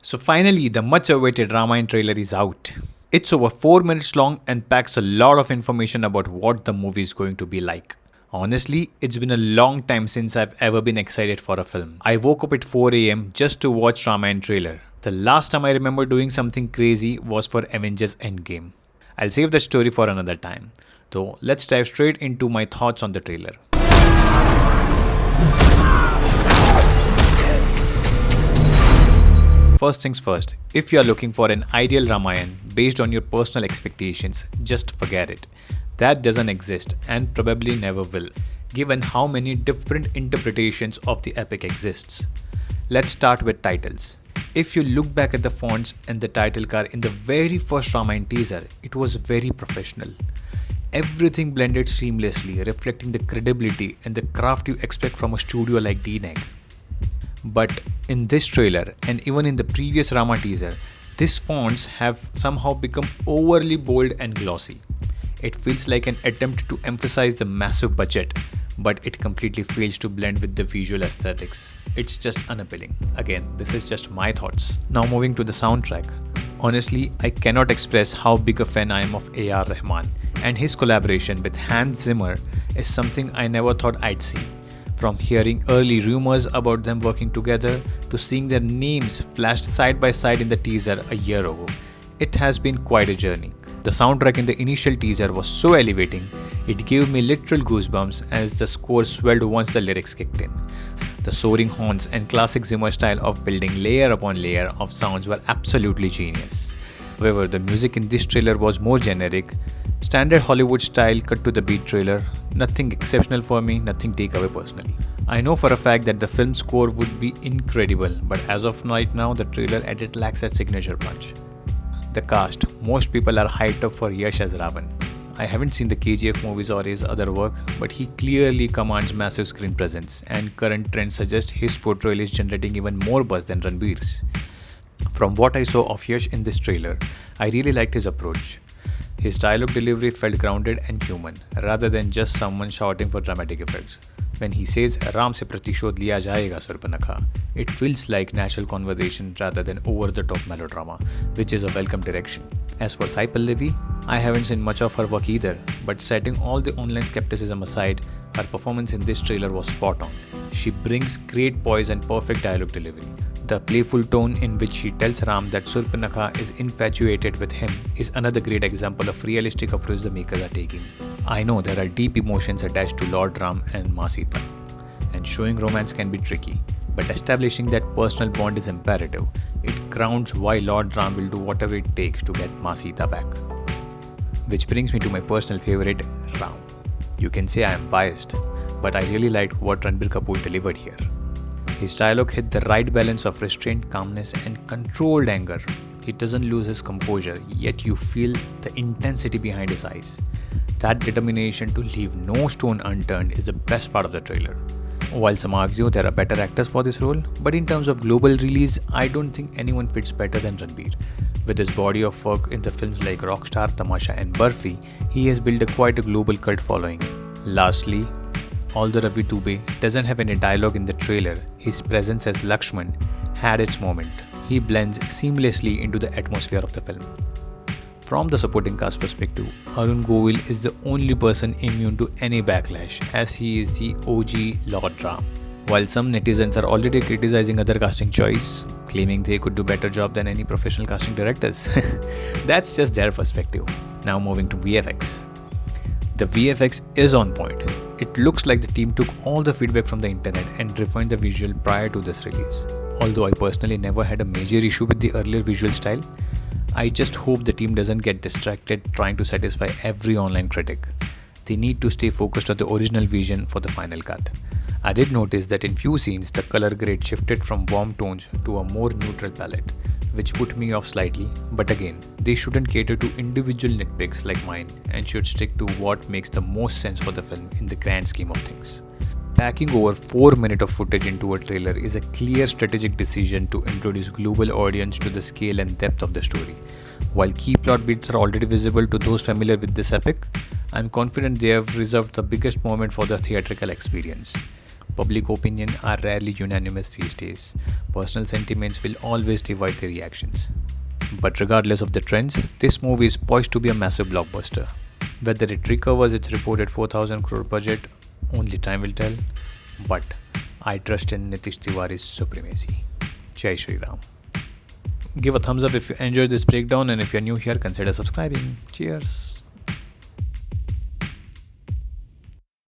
So finally, the much awaited Ramayana trailer is out. It's over 4 minutes long and packs a lot of information about what the movie is going to be like. Honestly, it's been a long time since I've ever been excited for a film. I woke up at 4 am just to watch Ramayana trailer. The last time I remember doing something crazy was for Avengers Endgame. I'll save that story for another time. So let's dive straight into my thoughts on the trailer. First things first, if you are looking for an ideal Ramayana based on your personal expectations, just forget it. That doesn't exist and probably never will, given how many different interpretations of the epic exists. Let's start with titles. If you look back at the fonts and the title card in the very first Ramayana teaser, it was very professional. Everything blended seamlessly, reflecting the credibility and the craft you expect from a studio like DNEG. But in this trailer and even in the previous Rama teaser, these fonts have somehow become overly bold and glossy. It feels like an attempt to emphasize the massive budget, but it completely fails to blend with the visual aesthetics. It's just unappealing. Again, this is just my thoughts. Now moving to the soundtrack. Honestly, I cannot express how big a fan I am of A.R. Rahman, and his collaboration with Hans Zimmer is something I never thought I'd see. From hearing early rumors about them working together to seeing their names flashed side by side in the teaser a year ago, it has been quite a journey. The soundtrack in the initial teaser was so elevating, it gave me literal goosebumps as the score swelled once the lyrics kicked in. The soaring horns and classic Zimmer style of building layer upon layer of sounds were absolutely genius. However, the music in this trailer was more generic, standard Hollywood style cut to the beat trailer, nothing exceptional for me, nothing takeaway personally. I know for a fact that the film score would be incredible, but as of right now, the trailer edit lacks that signature punch. The cast, most people are hyped up for Yash as Ravan. I haven't seen the KGF movies or his other work, but he clearly commands massive screen presence, and current trends suggest his portrayal is generating even more buzz than Ranbir's. From what I saw of Yash in this trailer, I really liked his approach. His dialogue delivery felt grounded and human, rather than just someone shouting for dramatic effects. When he says Ram se pratishod liya jayega Surpanakha, it feels like natural conversation rather than over-the-top melodrama, which is a welcome direction. As for Pallavi, I haven't seen much of her work either, but setting all the online skepticism aside, her performance in this trailer was spot on. She brings great poise and perfect dialogue delivery. The playful tone in which she tells Ram that Surpanakha is infatuated with him is another great example of realistic approach the makers are taking. I know there are deep emotions attached to Lord Ram and Ma Sita, and showing romance can be tricky, but establishing that personal bond is imperative. It grounds why Lord Ram will do whatever it takes to get Ma Sita back. Which brings me to my personal favorite, Ram. You can say I am biased, but I really liked what Ranbir Kapoor delivered here. His dialogue hit the right balance of restrained calmness and controlled anger. He doesn't lose his composure, yet you feel the intensity behind his eyes. That determination to leave no stone unturned is the best part of the trailer. While some argue there are better actors for this role, but in terms of global release, I don't think anyone fits better than Ranbir. With his body of work in the films like Rockstar, Tamasha and Barfi, he has built quite a global cult following. Lastly, although Ravi Dubey doesn't have any dialogue in the trailer, his presence as Lakshman had its moment. He blends seamlessly into the atmosphere of the film. From the supporting cast perspective, Arun Govil is the only person immune to any backlash, as he is the OG Lord Ram. While some netizens are already criticizing other casting choice, claiming they could do better job than any professional casting directors, that's just their perspective. Now moving to VFX. The VFX is on point. It looks like the team took all the feedback from the internet and refined the visual prior to this release. Although I personally never had a major issue with the earlier visual style, I just hope the team doesn't get distracted trying to satisfy every online critic. They need to stay focused on the original vision for the final cut. I did notice that in few scenes the color grade shifted from warm tones to a more neutral palette, which put me off slightly, but again, they shouldn't cater to individual nitpicks like mine and should stick to what makes the most sense for the film in the grand scheme of things. Packing over 4 minutes of footage into a trailer is a clear strategic decision to introduce global audience to the scale and depth of the story. While key plot beats are already visible to those familiar with this epic, I'm confident they have reserved the biggest moment for the theatrical experience. public opinion are rarely unanimous these days. Personal sentiments will always divide the reactions. But regardless of the trends, this movie is poised to be a massive blockbuster. Whether it recovers its reported 4,000 crore budget, only time will tell. But I trust in Nitish Tiwari's supremacy. Jai Shri Ram. Give a thumbs up if you enjoyed this breakdown, and if you're new here, consider subscribing. Cheers.